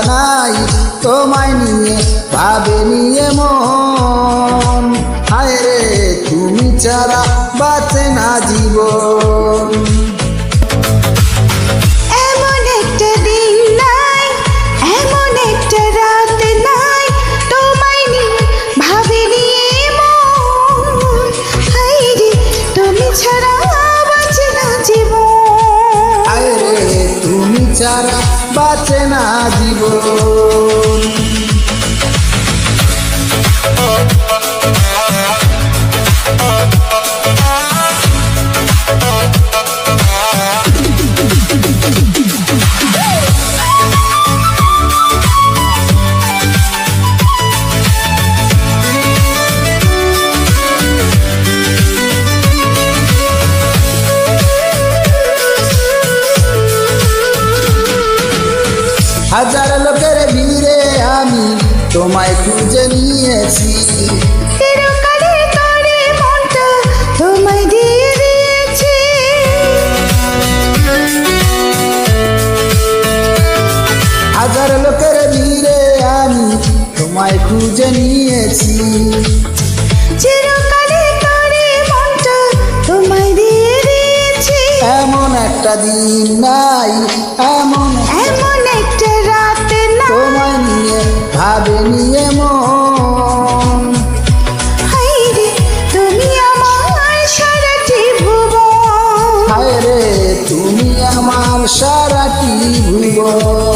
নাই, তোমায় নিয়ে ভাবে নিয়ে মন। হায় রে তুমি ছাড়া বাঁচে না জীবন। এমন একটা দিন নাই, এমন একটা রাত নাই, তোমায় নিয়ে ভাবে নিয়ে মন। হায় রে তুমি ছাড়া বাঁচে না জীবন। হায় রে তুমি ছাড়া বাঁচে না জীবন। হাজার লোকের ভিড়ে আমি তোমায় খুঁজে নিয়েছি, চিরকালে তোরে মনটা তোমায় দিয়ে দিয়েছি। হাজার লোকের ভিড়ে আমি তোমায় খুঁজে নিয়েছি, চিরকালে তোরে মনটা তোমায় দিয়ে দিয়েছি। এমন একটা দিন নাই, এমন এমন একটা রাত না, তোমায় নিয়ে ভাবে নিয়ে মন। হায় রে তুমি আমার সারাটি ভুবন। হায় রে তুমি আমার সারাটি ভুবন।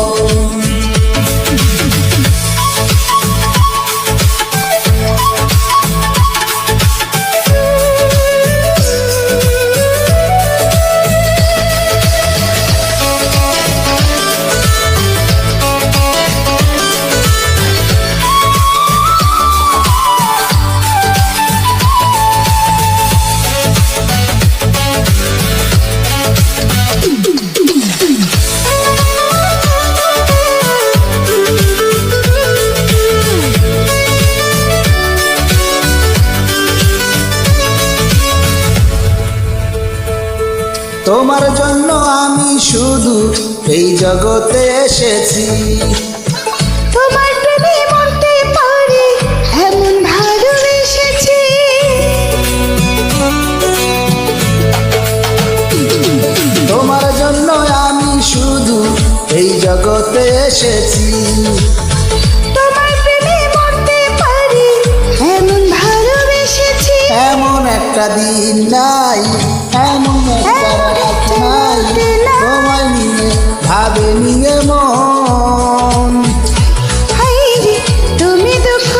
তোমার জন্য আমি শুধু এই জগতে এসেছি, তোমার প্রেমে মরতে পারি এমন ভালোবেসেছি। তোমার জন্য আমি শুধু এই জগতে এসেছি, তোমার প্রেমে মরতে পারি এমন ভালোবেসেছি। এমন একটা দিন নাই, এমন একটা রাত নাই, তোমায় নিয়ে ভাবে নিয়ে মন। হায় রে তুমি দুঃখ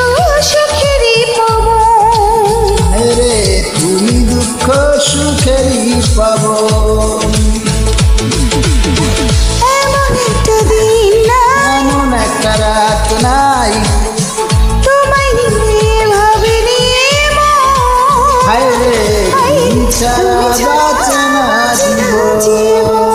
সুখেরই পবন। হায় রে তুমি দুঃখ সুখেরই পাবন। এমন একটা দিন নাই, এমন একটা রাত নাই, তোমায় নিয়ে ভাবে নিয়ে মন। হায় রে তুমি ছাড়া বাঁচে না জীবন।